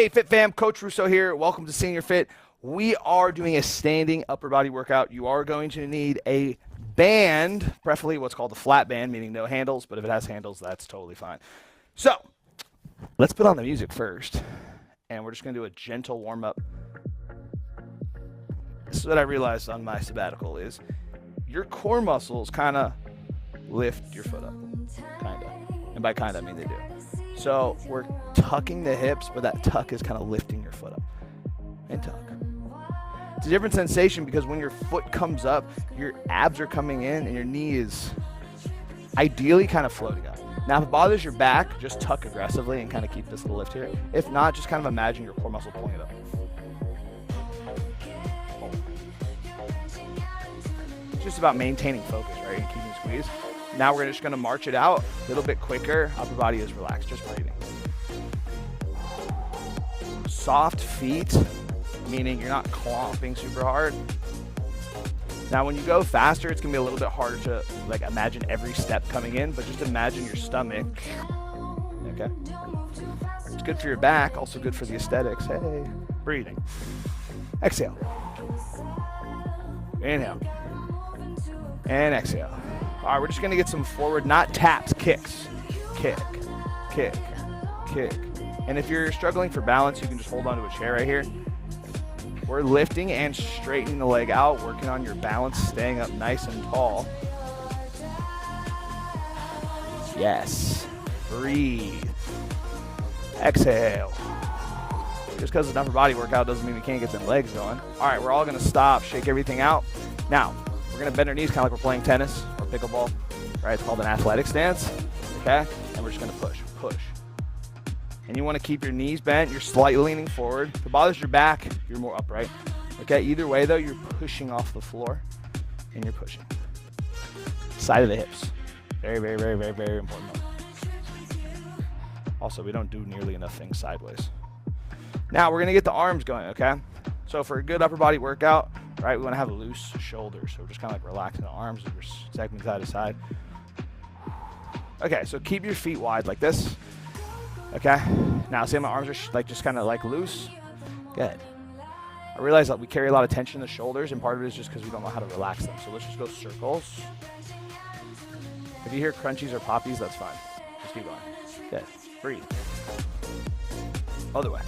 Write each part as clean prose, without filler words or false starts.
Hey, Fit Fam, Coach Russo here. Welcome to SeniorFit. We are doing a standing upper body workout. You are going to need a band, preferably what's called a flat band, meaning no handles, but if it has handles, that's totally fine. So, let's put on the music first, and we're just going to do a gentle warm-up. This is what I realized on my sabbatical is your core muscles kind of lift your foot up, kind of. And by kind of, I mean they do. So we're tucking the hips, but that tuck is kind of lifting your foot up. And tuck. It's a different sensation because when your foot comes up, your abs are coming in and your knee is ideally kind of floating up. Now, if it bothers your back, just tuck aggressively and kind of keep this little lift here. If not, just kind of imagine your core muscle pulling it up. It's just about maintaining focus, right? And keeping squeeze. Now we're just going to march it out a little bit quicker. Upper body is relaxed, just breathing. Soft feet, meaning you're not clomping super hard. Now when you go faster, it's going to be a little bit harder to like imagine every step coming in, but just imagine your stomach. Okay. It's good for your back, also good for the aesthetics. Hey, breathing. Exhale. Inhale. And exhale. All right, we're just going to get some forward, not taps, kicks. Kick, kick, kick. And if you're struggling for balance, you can just hold onto a chair right here. We're lifting and straightening the leg out, working on your balance, staying up nice and tall. Yes. Breathe. Exhale. Just because it's an upper body workout doesn't mean we can't get them legs going. All right, we're all going to stop, shake everything out. Now, we're going to bend our knees kind of like we're playing tennis or pickleball, right? It's called an athletic stance, okay? And we're just going to push, push. And you want to keep your knees bent. You're slightly leaning forward. If it bothers your back, you're more upright. Okay, either way, though, you're pushing off the floor and you're pushing. Side of the hips. Very, very, very, very, very important. Also, we don't do nearly enough things sideways. Now, we're going to get the arms going, okay? So for a good upper body workout, right, we want to have loose shoulders. So we're just kind of like relaxing the arms as we're segmenting side to side. Okay, so keep your feet wide like this. Okay, now see how my arms are like just kind of like loose? Good. I realize that we carry a lot of tension in the shoulders, and part of it is just because we don't know how to relax them. So let's just go circles. If you hear crunchies or poppies, that's fine. Just keep going. Good. Breathe. Other way.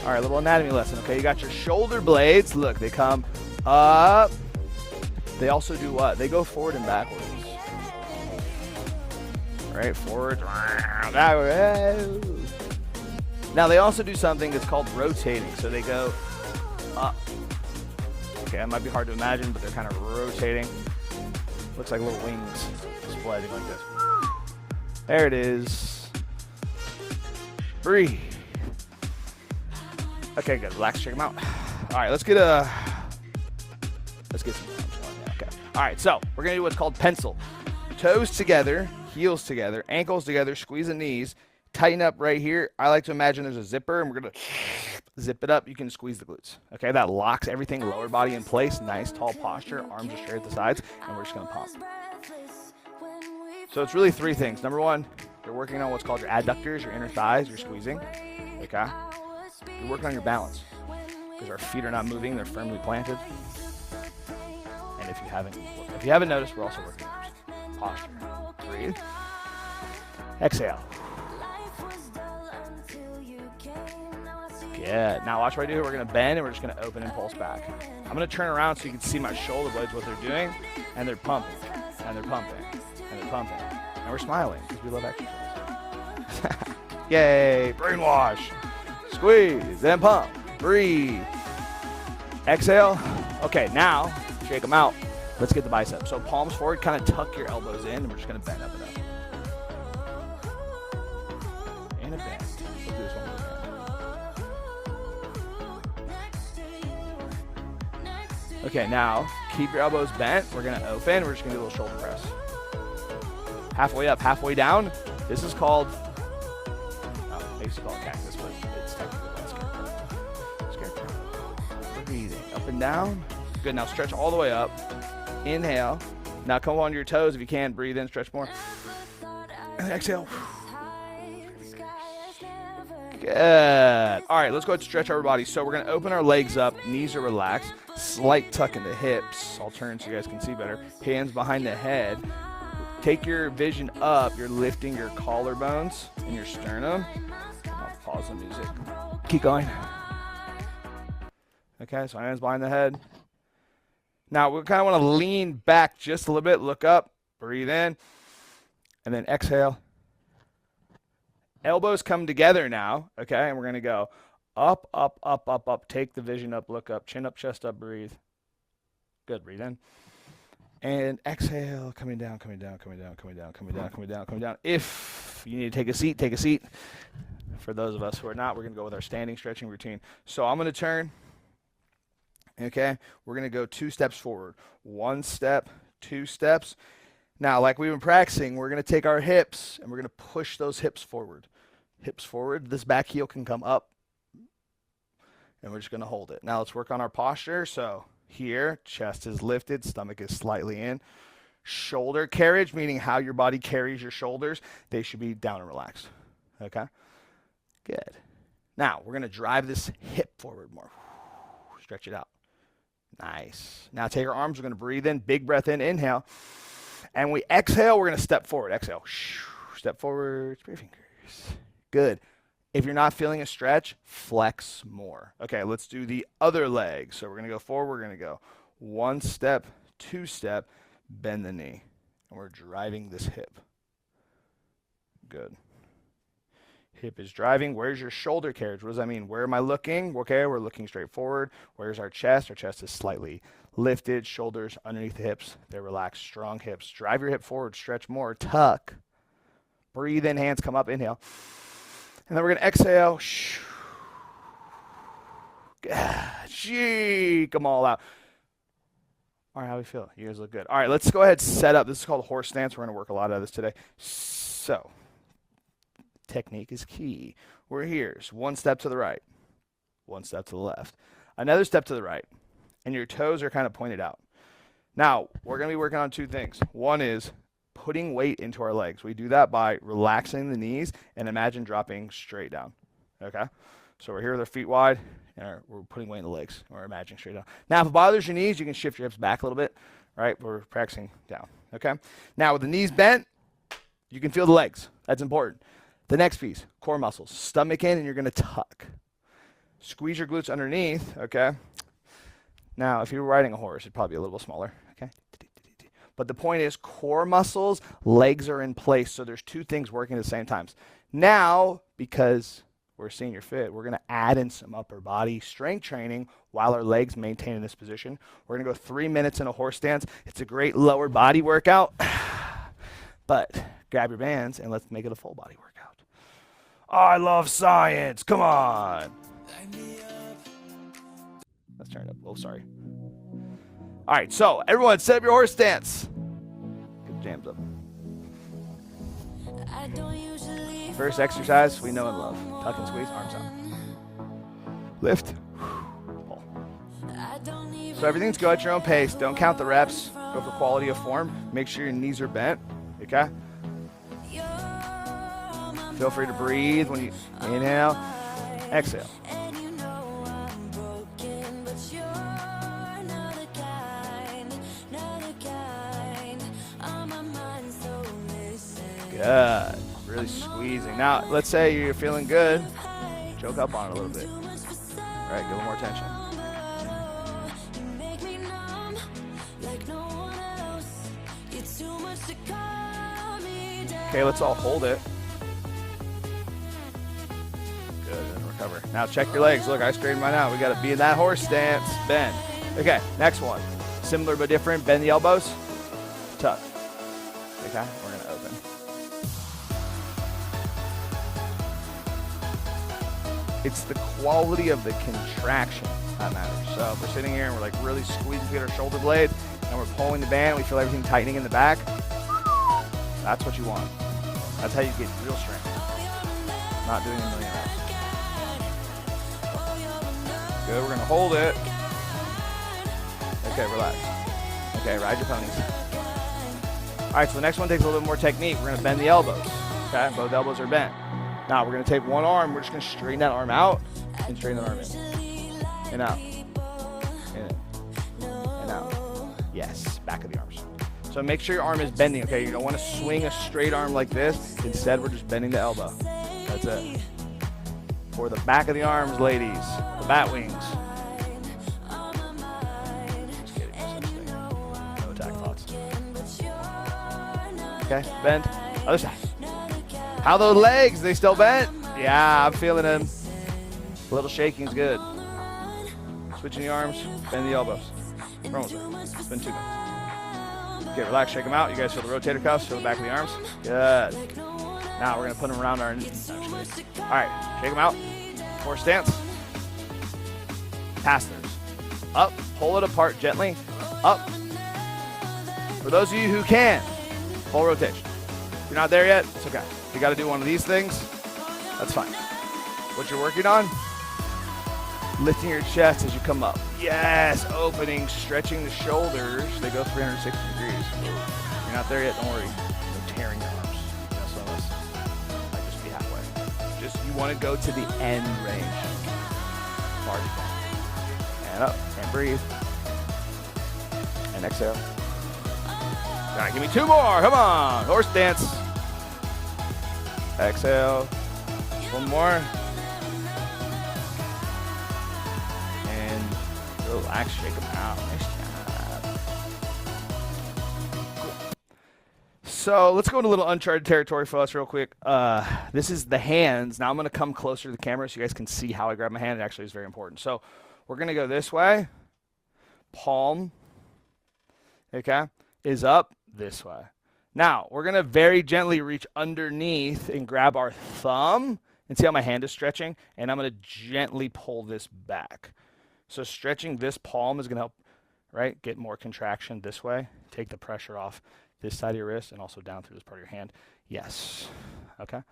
All right, little anatomy lesson, okay? You got your shoulder blades. Look, they come up. They also do what? They go forward and backwards. Right, forward, backwards. Now, they also do something that's called rotating. So they go up. Okay, that might be hard to imagine, but they're kind of rotating. Looks like little wings spreading like this. There it is. Breathe. Okay, good. Relax, check them out. All right, let's get some arms going. Yeah, okay. All right, so we're gonna do what's called pencil. Toes together, heels together, ankles together, squeeze the knees, tighten up right here. I like to imagine there's a zipper, and we're gonna zip it up. You can squeeze the glutes. Okay, that locks everything lower body in place. Nice tall posture, arms are straight at the sides, and we're just gonna pump. So it's really three things. Number one, you're working on what's called your adductors, your inner thighs. You're squeezing. Okay. You're working on your balance because our feet are not moving; they're firmly planted. And if you haven't noticed, we're also working on posture. Breathe. Exhale. Good. Now watch what I do. We're going to bend and we're just going to open and pulse back. I'm going to turn around so you can see my shoulder blades, what they're doing, and they're pumping, and they're pumping, and they're pumping, and we're smiling because we love exercise. Yay! Brainwash. Squeeze, then pump, breathe, exhale. Okay, now shake them out. Let's get the biceps. So palms forward, kind of tuck your elbows in, and we're just gonna bend up and up. And a bend. Let's do this one more. Okay, now keep your elbows bent. We're gonna open. We're just gonna do a little shoulder press. Halfway up, halfway down. This is called, they used to call it cactus, but it's technically called scarecrow. Breathing up and down. Good, now stretch all the way up. Inhale. Now come on to your toes if you can. Breathe in, stretch more. And exhale. Good. All right, let's go ahead and stretch our body. So we're going to open our legs up. Knees are relaxed. Slight tuck in the hips. I'll turn so you guys can see better. Hands behind the head. Take your vision up. You're lifting your collarbones and your sternum. I'll pause the music. Keep going. Okay, so hands behind the head. Now, we kind of want to lean back just a little bit. Look up. Breathe in. And then exhale. Elbows come together now, okay? And we're going to go up, up, up, up, up. Take the vision up, look up, chin up, chest up, breathe. Good, breathe in. And exhale, coming down, coming down, coming down, coming down, coming down, coming down, coming down. If you need to take a seat, take a seat. For those of us who are not, we're going to go with our standing stretching routine. So I'm going to turn, okay? We're going to go 2 steps forward. 1 step, 2 steps. Now, like we've been practicing, we're going to take our hips and we're going to push those hips forward. Hips forward. This back heel can come up. And we're just going to hold it. Now, let's work on our posture. So here, chest is lifted, stomach is slightly in. Shoulder carriage, meaning how your body carries your shoulders, they should be down and relaxed. Okay? Good. Now, we're going to drive this hip forward more. Stretch it out. Nice. Now, take our arms. We're going to breathe in. Big breath in. Inhale. And we exhale, we're going to step forward. Exhale. Step forward. Spread your fingers. Good. If you're not feeling a stretch, flex more. Okay, let's do the other leg. So we're going to go forward. We're going to go 1 step, 2 step, bend the knee. And we're driving this hip. Good. Hip is driving. Where's your shoulder carriage? What does that mean? Where am I looking? Okay, we're looking straight forward. Where's our chest? Our chest is slightly lifted. Shoulders underneath the hips. They're relaxed. Strong hips. Drive your hip forward. Stretch more. Tuck. Breathe in. Hands come up. Inhale. And then we're going to exhale. Shake them all out. All right, how do we feel? You guys look good. All right, let's go ahead and set up. This is called horse stance. We're going to work a lot of this today. So, technique is key. We're here. So 1 step to the right. 1 step to the left. Another step to the right. And your toes are kind of pointed out. Now, we're going to be working on 2 things. One is putting weight into our legs. We do that by relaxing the knees and imagine dropping straight down. Okay? So we're here with our feet wide, and we're putting weight in the legs. We're imagining straight down. Now, if it bothers your knees, you can shift your hips back a little bit. Right? We're practicing down. Okay? Now, with the knees bent, you can feel the legs. That's important. The next piece, core muscles. Stomach in, and you're going to tuck. Squeeze your glutes underneath. Okay? Now, if you were riding a horse, it'd probably be a little smaller. Okay? But the point is, core muscles, legs are in place. So there's 2 things working at the same time. Now, because we're SeniorFit, we're going to add in some upper body strength training while our legs maintain in this position. We're going to go 3 minutes in a horse stance. It's a great lower body workout. But grab your bands and let's make it a full body workout. Oh, I love science. Come on. Let's turn it up. Oh, sorry. All right, so everyone, set up your horse stance. Get the jams up. First exercise we know and love. Tuck and squeeze, arms out. Lift. Pull. So everything's go at your own pace. Don't count the reps. Go for quality of form. Make sure your knees are bent. Okay? Feel free to breathe when you inhale. Exhale. Good. Really squeezing. Now, let's say you're feeling good. Choke up on it a little bit. All right, give a little more tension. Okay, let's all hold it. Good, and recover. Now check your legs. Look, I straightened mine out. We got to be in that horse stance. Bend. Okay, next one. Similar but different. Bend the elbows. Tuck. Okay, we're going to open. It's the quality of the contraction that matters. So if we're sitting here and we're like really squeezing to get our shoulder blades and we're pulling the band, we feel everything tightening in the back. That's what you want. That's how you get real strength. Not doing a million reps. Good, we're gonna hold it. Okay, relax. Okay, ride your ponies. All right, so the next one takes a little bit more technique. We're gonna bend the elbows. Okay, both elbows are bent. Now we're gonna take one arm, we're just gonna straighten that arm out and straighten that arm in. And out. And in. And out. Yes, back of the arms. So make sure your arm is bending, okay? You don't want to swing a straight arm like this. Instead, we're just bending the elbow. That's it. For the back of the arms, ladies, the bat wings. Just kidding, no such thing. No attack thoughts. Okay, bend. Other side. How those legs? They still bent? Yeah, I'm feeling them. A little shaking's good. Switching the arms, bend the elbows. We're almost there. It's been 2 minutes. Okay, relax, shake them out. You guys feel the rotator cuffs, feel the back of the arms. Good. Now we're gonna put them around our knees. No, all right, shake them out. Horse stance. Pass those. Up, pull it apart gently. Up. For those of you who can, full rotation. If you're not there yet, it's okay. If you gotta do one of these things, that's fine. What you're working on, lifting your chest as you come up. Yes, opening, stretching the shoulders. They go 360 degrees. If you're not there yet, don't worry. No tearing your arms. That's what this might just be halfway. Just, you want to go to the end range. Far as you can. And up, and breathe. And exhale. All right, give me 2 more. Come on, horse stance. Exhale. 1 more. Relax, shake them out. Nice job. Cool. So let's go into a little uncharted territory for us real quick. This is the hands. Now I'm going to come closer to the camera so you guys can see how I grab my hand. It actually is very important. So we're going to go this way. Palm, okay, is up this way. Now we're going to very gently reach underneath and grab our thumb and see how my hand is stretching. And I'm going to gently pull this back. So stretching this palm is going to help, right, get more contraction this way. Take the pressure off this side of your wrist and also down through this part of your hand. Yes. Okay.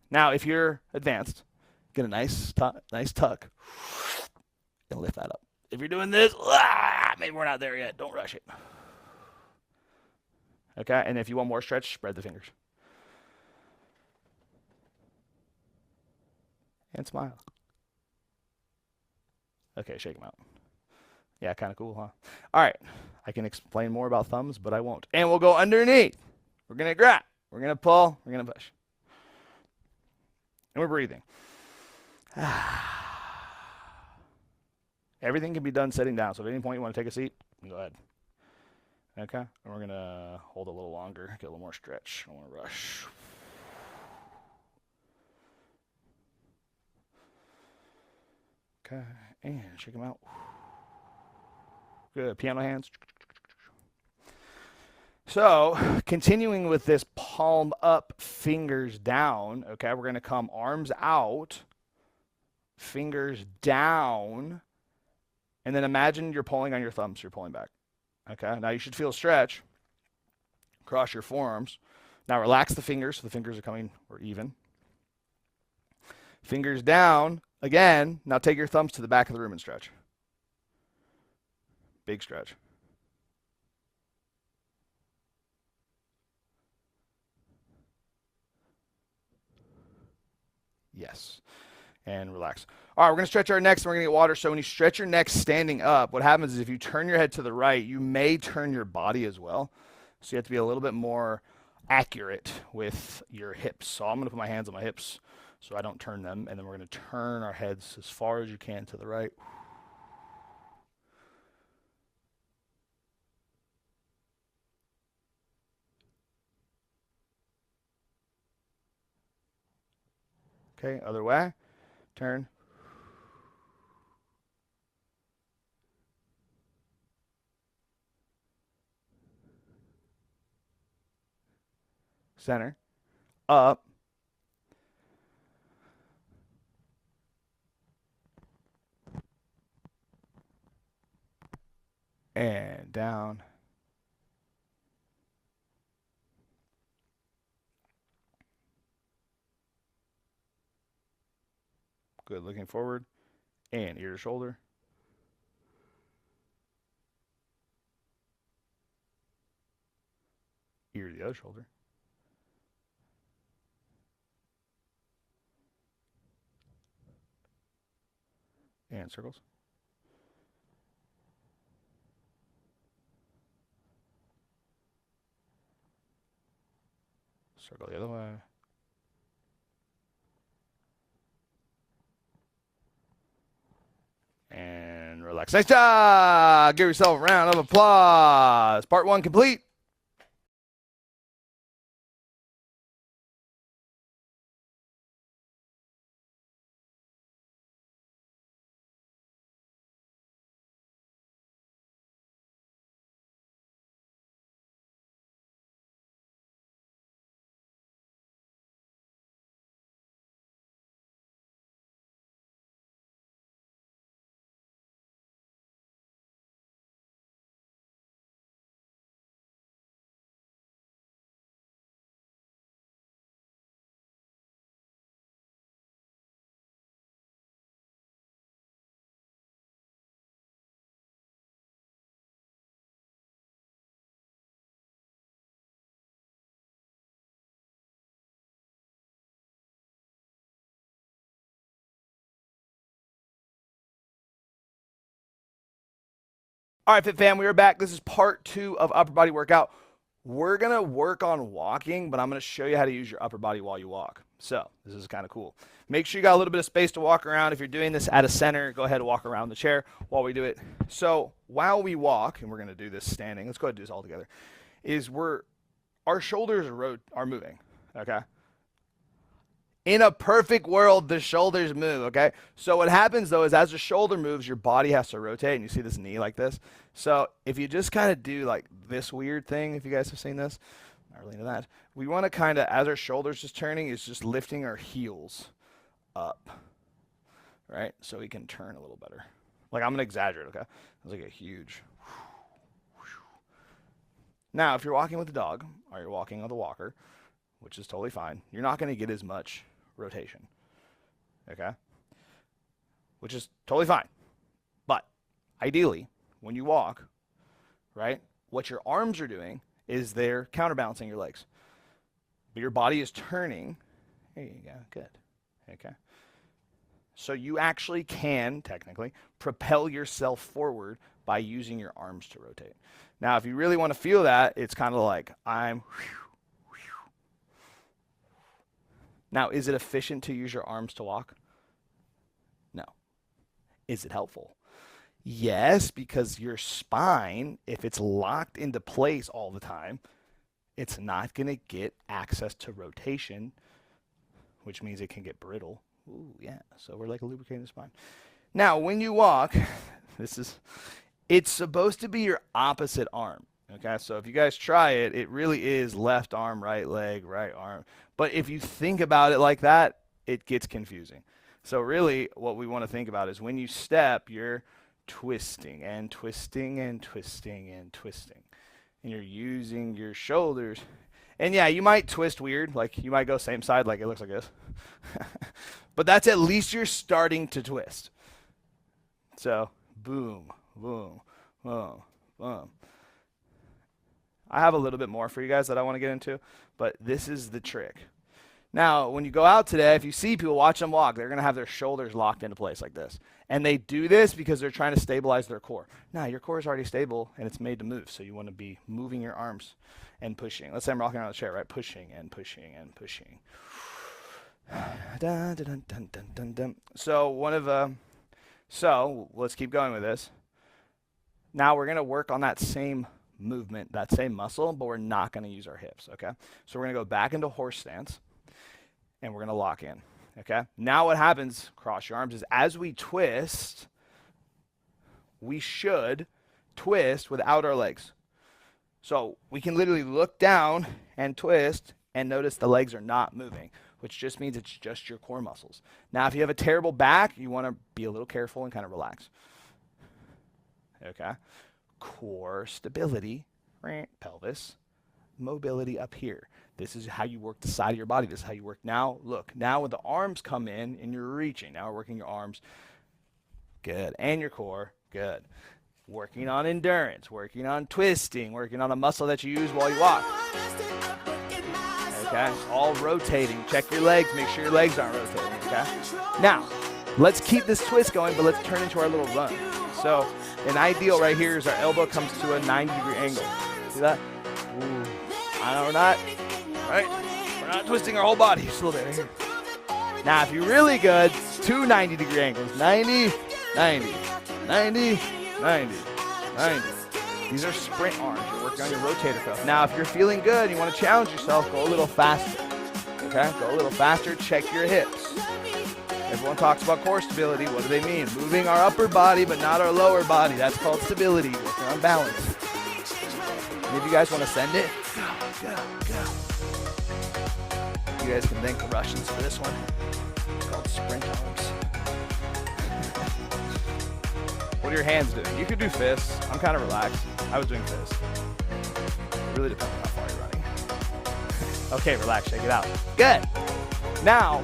Now, if you're advanced, get a nice tuck and lift that up. If you're doing this, maybe we're not there yet. Don't rush it. Okay. And if you want more stretch, spread the fingers. And smile. Okay, shake them out. Yeah, kind of cool, huh? All right, I can explain more about thumbs, but I won't. And we'll go underneath. We're going to grab. We're going to pull. We're going to push. And we're breathing. Everything can be done sitting down, so at any point you want to take a seat, go ahead. Okay, and we're going to hold a little longer, get a little more stretch. I don't want to rush. Okay, and shake them out. Good, piano hands. So, continuing with this palm up, fingers down, okay, we're going to come arms out, fingers down, and then imagine you're pulling on your thumbs, so you're pulling back. Okay, now you should feel a stretch across your forearms. Now relax the fingers, so the fingers are coming, or even. Fingers down. Again, now take your thumbs to the back of the room and stretch. Big stretch. Yes. And relax. All right, we're going to stretch our necks and we're going to get water. So when you stretch your neck standing up, what happens is if you turn your head to the right, you may turn your body as well. So you have to be a little bit more accurate with your hips. So I'm going to put my hands on my hips so I don't turn them, and then we're going to turn our heads as far as you can to the right. Okay, other way. Turn. Center. Up. And down. Good, looking forward. And ear to shoulder. Ear to the other shoulder. And circles. Circle the other way. And relax. Nice job! Give yourself a round of applause. Part 1 complete. All right, Fit Fam, we are back. This is part 2 of upper body workout. We're going to work on walking, but I'm going to show you how to use your upper body while you walk. So this is kind of cool. Make sure you got a little bit of space to walk around. If you're doing this at a center, go ahead and walk around the chair while we do it. So while we walk, and we're going to do this standing, let's go ahead and do this all together, is our shoulders are moving, okay? In a perfect world, the shoulders move, okay? So what happens, though, is as the shoulder moves, your body has to rotate, and you see this knee like this. So if you just kind of do like this weird thing, if you guys have seen this, not really into that, we want to kind of, as our shoulders just turning, is just lifting our heels up, right? So we can turn a little better. Like, I'm going to exaggerate, okay? It's like a huge. Now, if you're walking with a dog, or you're walking with a walker, which is totally fine, you're not going to get as much rotation, okay? Which is totally fine. But ideally, when you walk, right, what your arms are doing is they're counterbalancing your legs. But your body is turning. There you go, good, okay? So you actually can, technically, propel yourself forward by using your arms to rotate. Now, if you really want to feel that, it's kind of like Now, is it efficient to use your arms to walk? No. Is it helpful? Yes, because your spine, if it's locked into place all the time, it's not going to get access to rotation, which means it can get brittle. Ooh, yeah. So we're like lubricating the spine. Now, when you walk, it's supposed to be your opposite arm. Okay, so if you guys try it, it really is left arm, right leg, right arm. But if you think about it like that, it gets confusing. So really what we want to think about is when you step, you're twisting and twisting and twisting and twisting. And you're using your shoulders. And yeah, you might twist weird. Like you might go same side like it looks like this. But that's at least you're starting to twist. So boom, boom, boom, boom. I have a little bit more for you guys that I want to get into, but this is the trick. Now, when you go out today, if you see people, watch them walk, they're going to have their shoulders locked into place like this. And they do this because they're trying to stabilize their core. Now, your core is already stable, and it's made to move, so you want to be moving your arms and pushing. Let's say I'm rocking around the chair, right? Pushing and pushing and pushing. Dun, dun, dun, dun, dun, dun. So let's keep going with this. Now we're going to work on that same movement, that same muscle, but we're not going to use our hips, okay? So we're going to go back into horse stance, and we're going to lock in, okay? Now what happens, cross your arms, is as we twist, we should twist without our legs. So we can literally look down and twist and notice the legs are not moving, which just means it's just your core muscles. Now, if you have a terrible back, you want to be a little careful and kind of relax, okay? Core stability, pelvis, mobility up here. This is how you work the side of your body. This is how you work. Now, look, now when the arms come in and you're reaching, now we're working your arms, good, and your core, good. Working on endurance, working on twisting, working on a muscle that you use while you walk. Okay, all rotating. Check your legs, make sure your legs aren't rotating, okay? Now, Let's keep this twist going, but let's turn into our little run. So an ideal right here is our elbow comes to a 90-degree angle. See that? Ooh. I know we're not, right? We're not twisting our whole body. Just a little bit right here. Now, if you're really good, 2 90-degree angles. 90, 90, 90, 90, 90. These are sprint arms. You're working on your rotator cuff. Now, if you're feeling good and you want to challenge yourself, go a little faster. Okay? Go a little faster. Check your hips. Everyone talks about core stability. What do they mean? Moving our upper body, but not our lower body. That's called stability. Working on balance. Any of you guys want to send it? Go, go, go. You guys can thank the Russians for this one. It's called sprint arms. What are your hands doing? You could do fists. I'm kind of relaxed. I was doing fists. It really depends on how far you're running. Okay, relax. Shake it out. Good. Now,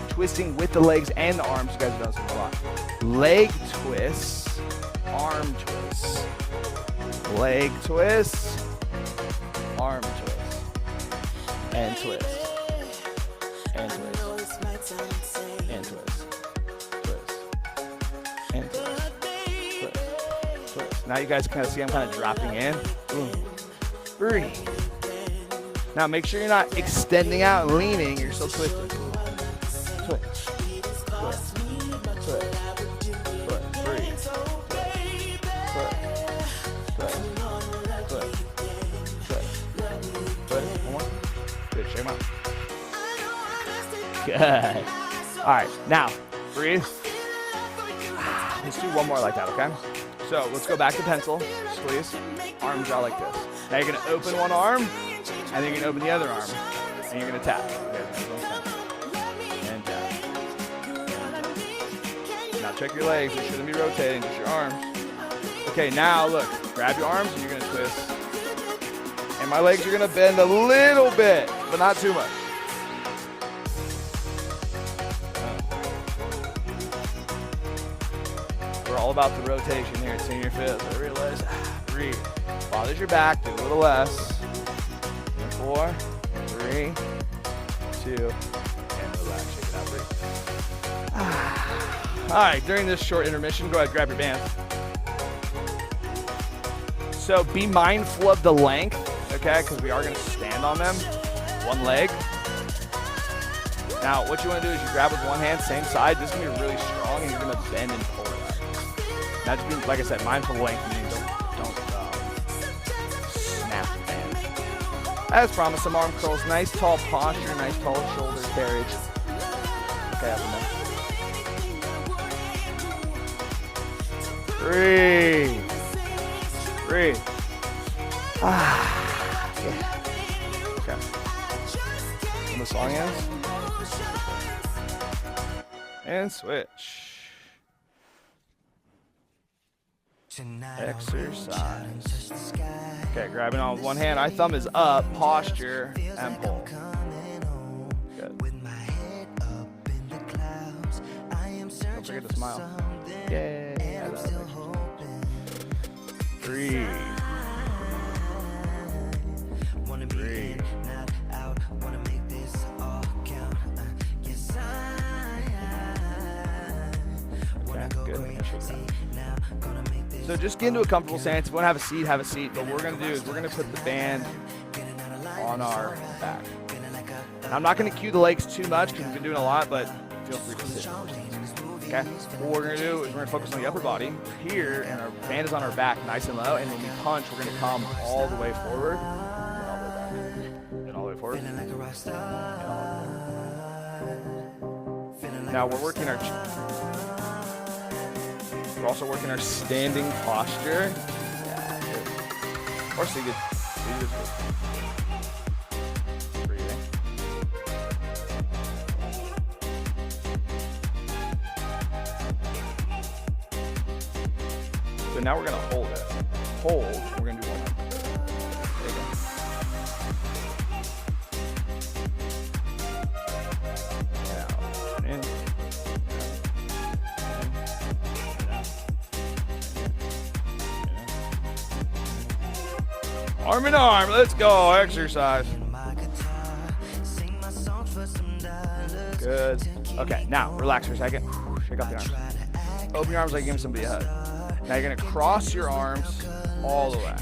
twisting with the legs and the arms. You guys have done this a lot. Leg twists, arm twists. Leg twists, arm twists, and twist, and twist, and twist, twist, and twist, twist, twist. Now you guys kind of see I'm kind of dropping in. Breathe. Now make sure you're not extending out and leaning. You're still twisting. Twist, twist, twist, twist. Breathe. Twist. Good, shake them out. Good. All right, now, breathe. Let's do one more like that, okay? So let's go back to pencil, squeeze, arms out like this. Now you're gonna open one arm, and then you're gonna open the other arm, and you're gonna tap. And tap. Now check your legs, you shouldn't be rotating, just your arms. Okay, now look, grab your arms and you're gonna twist. And my legs are gonna bend a little bit, but not too much. We're all about the rotation here at SeniorFit. So I realize, breathe. Bothers your back, do a little less. And 4, 3, 2, and relax, shake it out, breathe. All right, during this short intermission, go ahead, grab your band. So be mindful of the length, okay, because we are going to stand on them. One leg. Now, what you want to do is you grab with one hand, same side. This is going to be really strong, and you're going to bend and pull it. Now, just be, like I said, mindful of length, meaning don't snap the band. As promised, some arm curls. Nice tall posture, nice tall shoulder carriage. Okay, have a minute. Breathe. Breathe. Yeah. Okay. And the song ends. And switch. Exercise. Okay, grabbing on with one hand. Our thumb is up, posture, and pull. Good. Don't forget to smile. Yay. I love it. Breathe. Breathe. Okay, good. So just get into a comfortable stance. If you want to have a seat. But what we're going to do is we're going to put the band on our back. Now, I'm not going to cue the legs too much because we've been doing a lot, but feel free to sit. Okay? What we're going to do is we're going to focus on the upper body. We're here, and our band is on our back nice and low. And when we punch, we're going to come all the way forward. And all the way back. And all the way forward. And all the way forward. Now, we're working our... We're also working our standing posture. Yeah, good. Or seated. Seated is good. Breathing. So now we're going to hold it. Hold. We're going to do one more. There you go. And out. In. Arm in arm, let's go, exercise. Good. Okay, now relax for a second. Shake off the arms. Open your arms like you're giving somebody a hug. Now you're going to cross your arms all the way.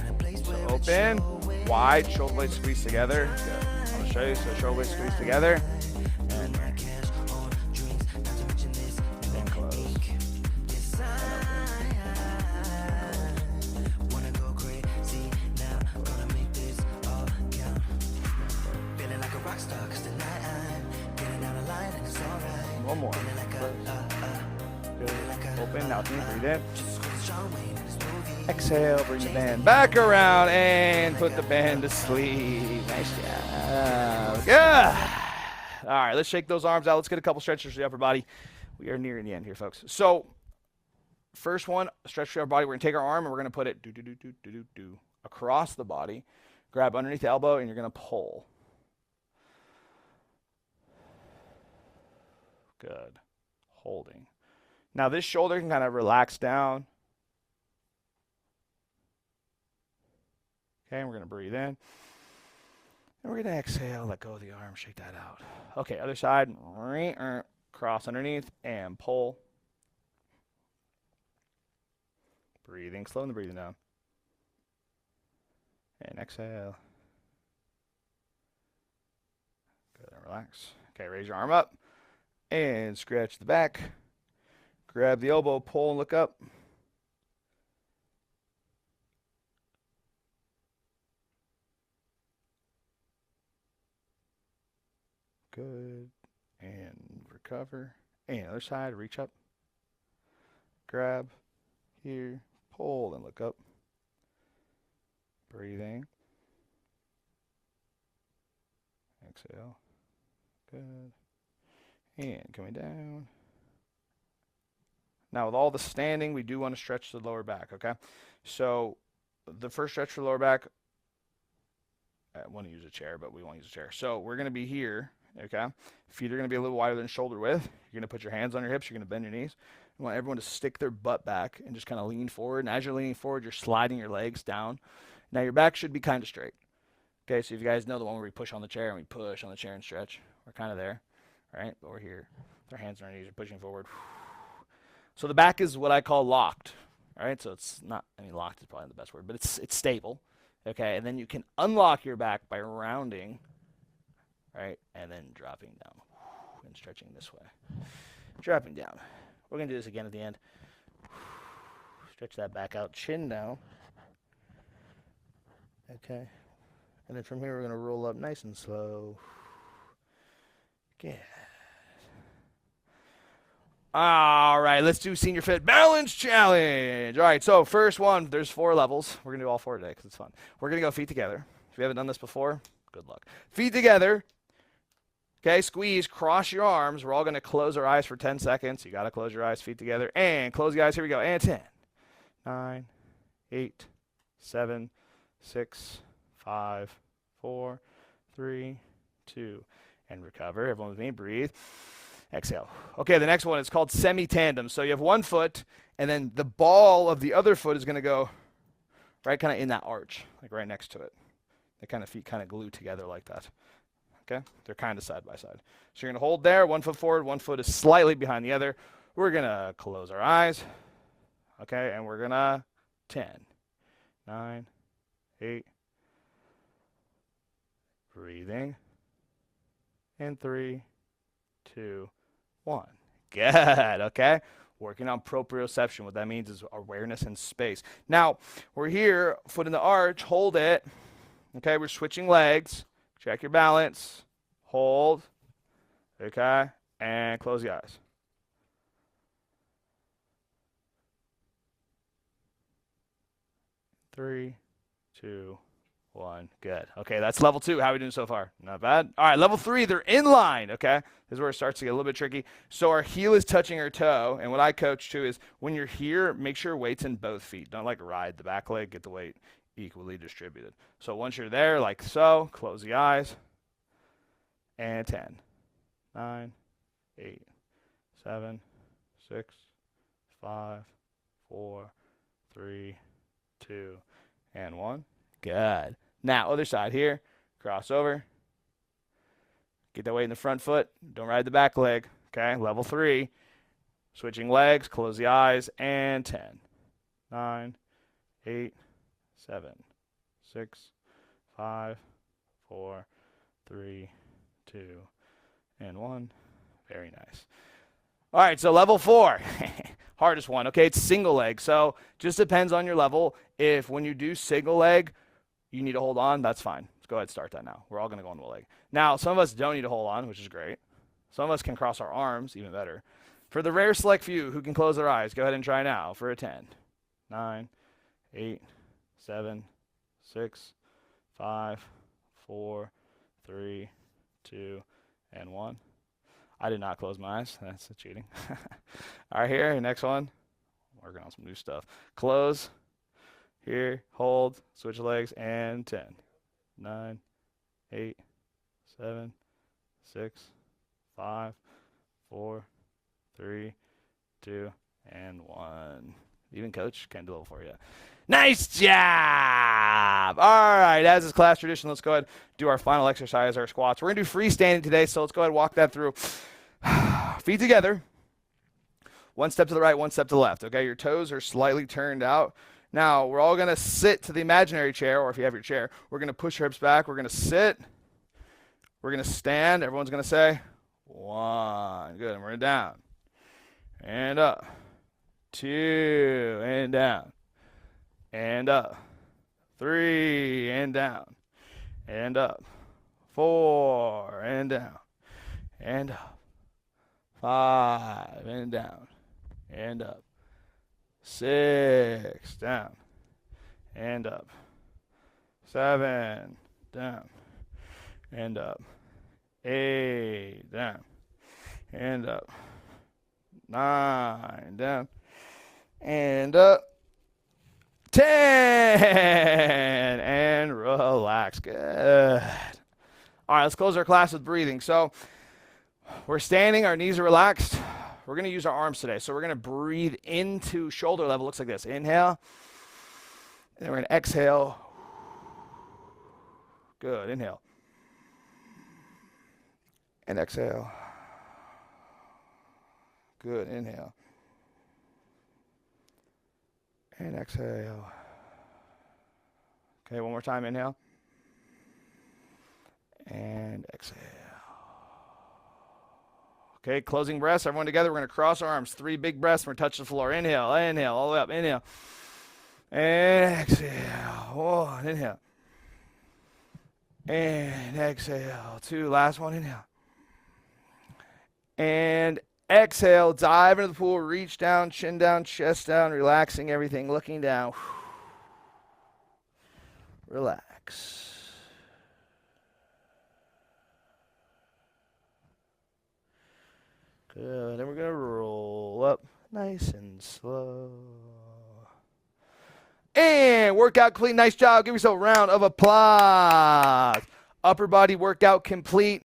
So open, wide, shoulder blades squeeze together. Good. I'm going to show you. So shoulder blades squeeze together. And close. One more. Good. Open. Now breathe in. Exhale. Bring the band back around and put the band to sleep. Nice job. Good. All right. Let's shake those arms out. Let's get a couple stretches to the upper body. We are nearing the end here, folks. So, first one, stretch to our body. We're going to take our arm and we're going to put it across the body. Grab underneath the elbow and you're going to pull. Good. Holding. Now this shoulder can kind of relax down. Okay, and we're going to breathe in. And we're going to exhale, let go of the arm, shake that out. Okay, other side. Cross underneath and pull. Breathing, slowing the breathing down. And exhale. Good, and relax. Okay, raise your arm up. And scratch the back. Grab the elbow, pull and look up. Good. And recover. And other side, reach up. Grab. Here. Pull and look up. Breathing. Exhale. Good. And coming down. Now with all the standing, we do want to stretch the lower back, okay? So the first stretch for lower back, I want to use a chair, but we won't use a chair. So we're going to be here, okay? Feet are going to be a little wider than shoulder width. You're going to put your hands on your hips. You're going to bend your knees. You want everyone to stick their butt back and just kind of lean forward. And as you're leaning forward, you're sliding your legs down. Now your back should be kind of straight. Okay, so if you guys know the one where we push on the chair and we push on the chair and stretch, we're kind of there. Right, but we're here. With our hands on our knees, we're pushing forward. So the back is what I call locked. All right, so it's not, I mean, locked is probably the best word, but it's stable. Okay, and then you can unlock your back by rounding, right, and then dropping down and stretching this way. Dropping down. We're going to do this again at the end. Stretch that back out, chin down. Okay, and then from here we're going to roll up nice and slow. Good. All right, let's do SeniorFit Balance Challenge. All right, so first one, there's 4 levels. We're going to do all 4 today because it's fun. We're going to go feet together. If you haven't done this before, good luck. Feet together. Okay, squeeze, cross your arms. We're all going to close our eyes for 10 seconds. You got to close your eyes, feet together. And close the eyes. Here we go. And 10, 9, 8, 7, 6, 5, 4, 3, 2, and recover. Everyone with me, breathe. Exhale. Okay, the next one is called semi-tandem. So you have one foot, and then the ball of the other foot is going to go right kind of in that arch, like right next to it. The kind of feet kind of glue together like that. Okay? They're kind of side by side. So you're going to hold there, one foot forward, one foot is slightly behind the other. We're going to close our eyes. Okay, and we're going to 10, 9, 8, breathing, and 3, 2, 1. Good, okay? Working on proprioception. What that means is awareness in space. Now, we're here, foot in the arch, hold it. Okay, we're switching legs. Check your balance. Hold. Okay, and close the eyes. Three, 2, 1. Good. Okay, that's level 2. How are we doing so far? Not bad. All right, level 3, they're in line, okay? This is where it starts to get a little bit tricky. So our heel is touching our toe, and what I coach too is when you're here, make sure weight's in both feet. Don't like ride the back leg, get the weight equally distributed. So once you're there, like so, close the eyes. And 10, 9, 8, 7, 6, 5, 4, 3, 2, and 1. Good. Now, other side here. Cross over. Get that weight in the front foot. Don't ride the back leg. Okay, level 3. Switching legs, close the eyes, and 10, 9, 8, 7, 6, 5, 4, 3, 2, and 1. Very nice. All right, so level 4, hardest one. Okay, it's single leg. So just depends on your level. If when you do single leg, you need to hold on, that's fine. Let's go ahead and start that now. We're all going to go into a leg. Now, some of us don't need to hold on, which is great. Some of us can cross our arms, even better. For the rare select few who can close their eyes, go ahead and try now for a 10, 9, 8, 7, 6, 5, 4, 3, 2, and 1. I did not close my eyes. That's cheating. All right, here, next one. Working on some new stuff. Close. Here, hold, switch legs, and 10, 9, 8, 7, 6, 5, 4, 3, 2, and 1. Even coach can't do it for you. Nice job! All right, as is class tradition, let's go ahead and do our final exercise, our squats. We're going to do freestanding today, so let's go ahead and walk that through. Feet together. One step to the right, one step to the left. Okay, your toes are slightly turned out. Now, we're all going to sit to the imaginary chair, or if you have your chair, we're going to push our hips back. We're going to sit. We're going to stand. Everyone's going to say 1. Good, and we're down. And up. 2, and down. And up. 3, and down. And up. 4, and down. And up. 5, and down. And up. 6, down. And up. 7, down. And up. 8, down. And up. 9, down. And up. 10, and relax. Good. All right, let's close our class with breathing. So we're standing, our knees are relaxed. We're going to use our arms today. So we're going to breathe into shoulder level. Looks like this. Inhale. And then we're going to exhale. Good. Inhale. And exhale. Good. Inhale. And exhale. Okay, one more time. Inhale. And exhale. Okay, closing breaths. Everyone together. We're going to cross our arms. 3 big breaths. We're going to touch the floor. Inhale. Inhale. All the way up. Inhale. And exhale. 1. Inhale. And exhale. 2. Last one. Inhale. And exhale. Dive into the pool. Reach down, chin down, chest down, relaxing everything, looking down. Relax. Good. And we're going to roll up nice and slow. And workout complete. Nice job. Give yourself a round of applause. Upper body workout complete.